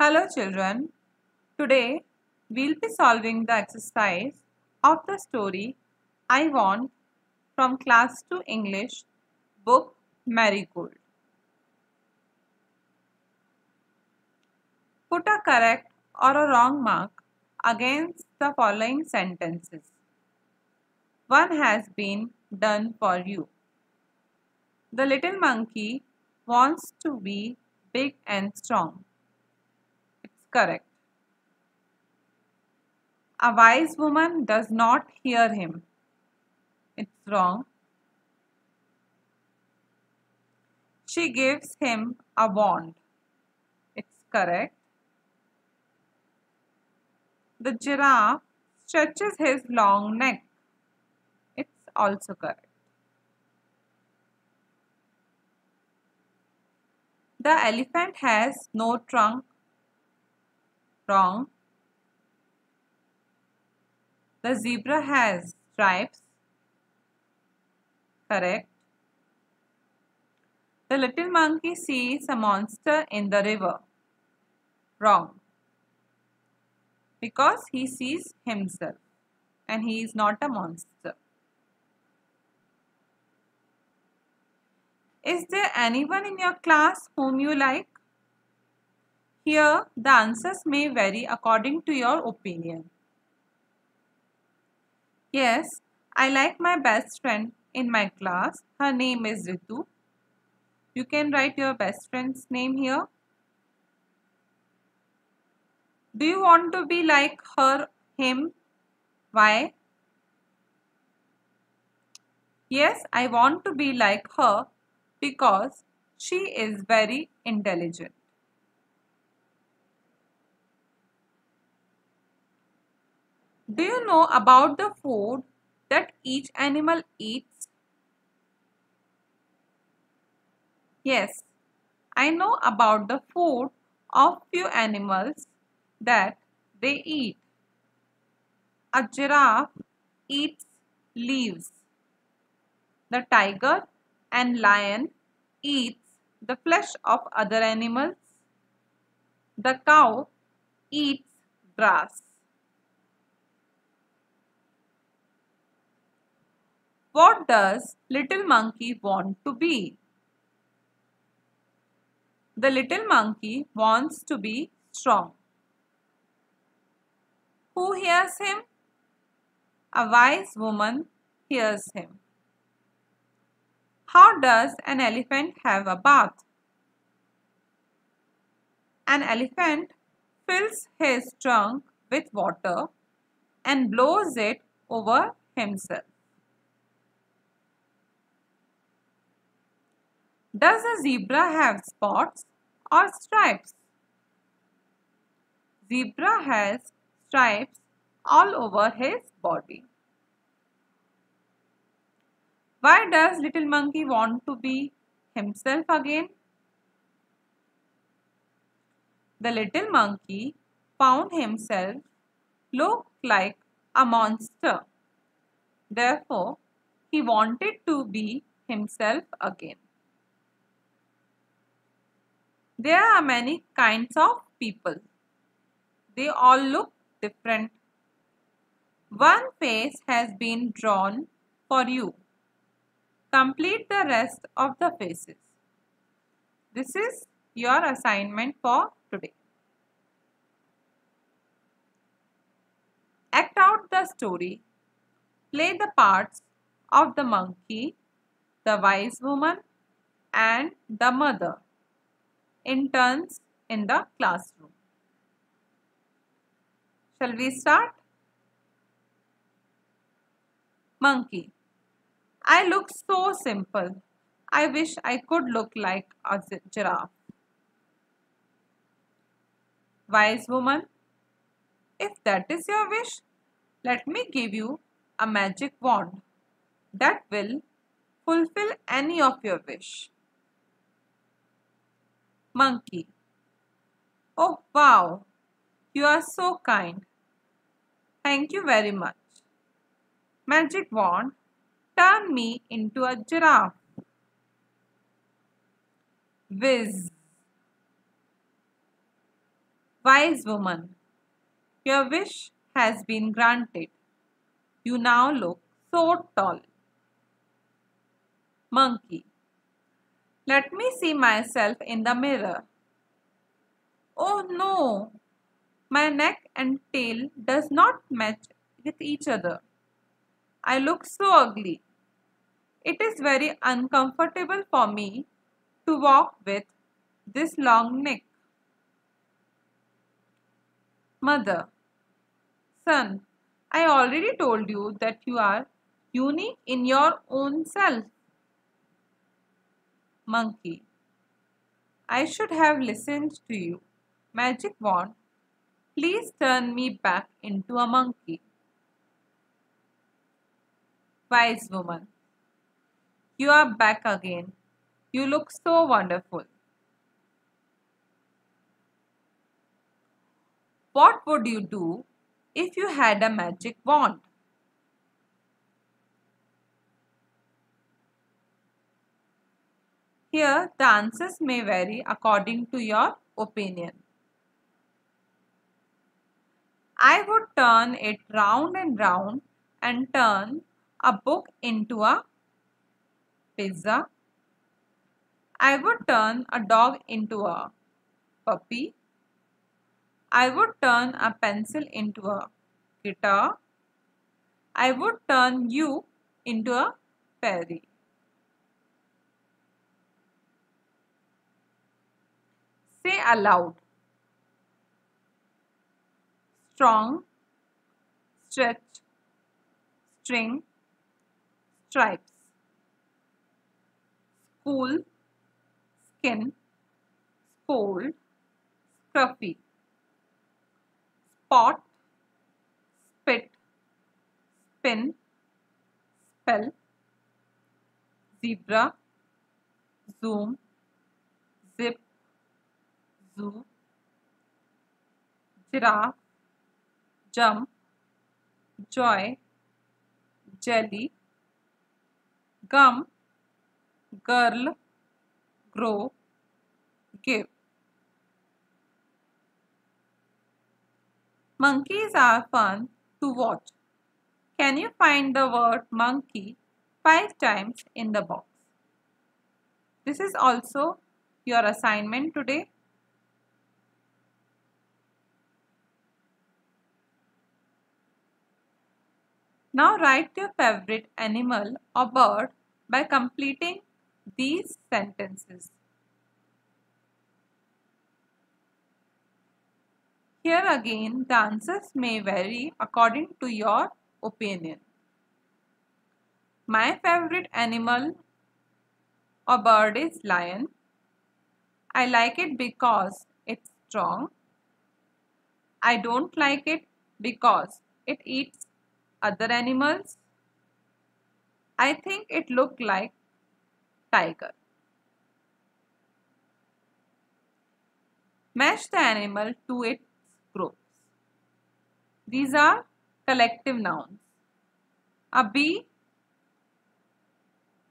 Hello children, today we'll be solving the exercise of the story I Want from Class 2 English book Marigold. Put a correct or a wrong mark against the following sentences. One has been done for you. The little monkey wants to be big and strong. It's correct. A wise woman does not hear him. It's wrong. She gives him a wand. It's correct. The giraffe stretches his long neck. It's also correct. The elephant has no trunk. Wrong. The zebra has stripes. Correct. The little monkey sees a monster in the river. Wrong. Because he sees himself and he is not a monster. Is there anyone in your class whom you like? Here, the answers may vary according to your opinion. Yes, I like my best friend in my class. Her name is Ritu. You can write your best friend's name here. Do you want to be like her, him? Why? Yes, I want to be like her because she is very intelligent. Do you know about the food that each animal eats? Yes, I know about the food of few animals that they eat. A giraffe eats leaves. The tiger and lion eats the flesh of other animals. The cow eats grass. What does little monkey want to be? The little monkey wants to be strong. Who hears him? A wise woman hears him. How does an elephant have a bath? An elephant fills his trunk with water and blows it over himself. Does a zebra have spots or stripes? Zebra has stripes all over his body. Why does little monkey want to be himself again? The little monkey found himself look like a monster. Therefore, he wanted to be himself again. There are many kinds of people. They all look different. One face has been drawn for you. Complete the rest of the faces. This is your assignment for today. Act out the story. Play the parts of the monkey, the wise woman, and the mother in turns in the classroom. Shall we start? Monkey. I look so simple. I wish I could look like a giraffe. Wise woman. If that is your wish, let me give you a magic wand that will fulfill any of your wish. Monkey. Oh wow, you are so kind. Thank you very much. Magic wand, turn me into a giraffe. Whiz. Wise woman, your wish has been granted. You now look so tall. Monkey, let me see myself in the mirror. Oh no, my neck and tail does not match with each other. I look so ugly. It is very uncomfortable for me to walk with this long neck. Mother, son, I already told you that you are unique in your own self. Monkey, I should have listened to you. Magic wand, please turn me back into a monkey. Wise woman, you are back again. You look so wonderful. What would you do if you had a magic wand? Here, the answers may vary according to your opinion. I would turn it round and round and turn a book into a pizza. I would turn a dog into a puppy. I would turn a pencil into a guitar. I would turn you into a fairy. Say aloud. Strong, stretch, string, stripes. School, skin, scold, scruffy. Spot, spit, spin, spell. Zebra, zoom, zip, zoo. Giraffe, jump, joy, jelly. Gum, girl, grow, give. Monkeys are fun to watch. Can you find the word monkey 5 times in the box? This is also your assignment today. Now write your favorite animal or bird by completing these sentences. Here again, the answers may vary according to your opinion. My favorite animal or bird is lion. I like it because it's strong. I don't like it because it eats other animals. I think it looked like tiger. Match the animal to its groups. These are collective nouns. A bee,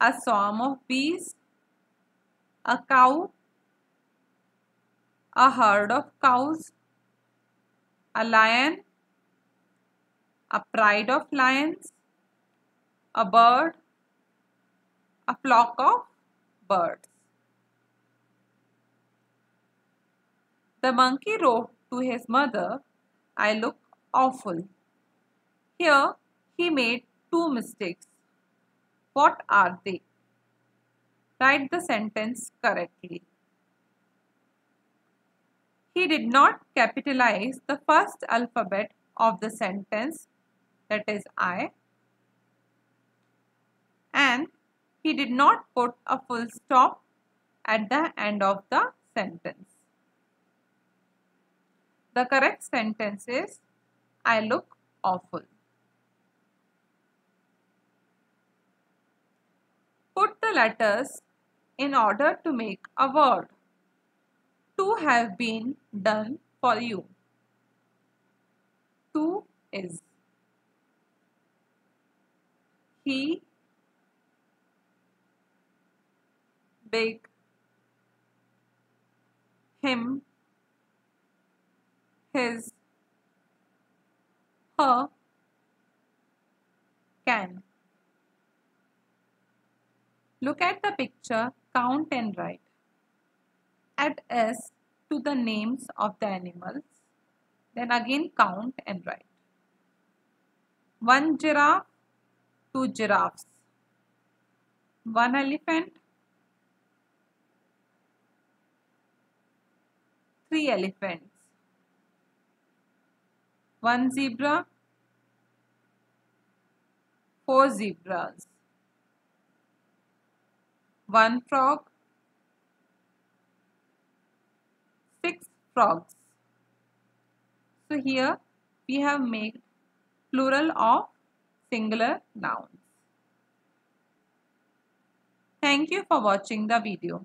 a swarm of bees, a cow, a herd of cows, a lion, a pride of lions, a bird, a flock of birds. The monkey wrote to his mother, I look awful. Here he made 2 mistakes. What are they? Write the sentence correctly. He did not capitalize the first alphabet of the sentence, that is I, and he did not put a full stop at the end of the sentence. The correct sentence is, I look awful. Put the letters in order to make a word. 2 have been done for you. 2 is he, big, him, his, her, can. Look at the picture, count and write. Add S to the names of the animals. Then again count and write. 1 giraffe, 2 giraffes. 1 elephant, 3 elephants. 1 zebra, 4 zebras. 1 frog, 6 frogs. So here we have made plural of singular nouns. Thank you for watching the video.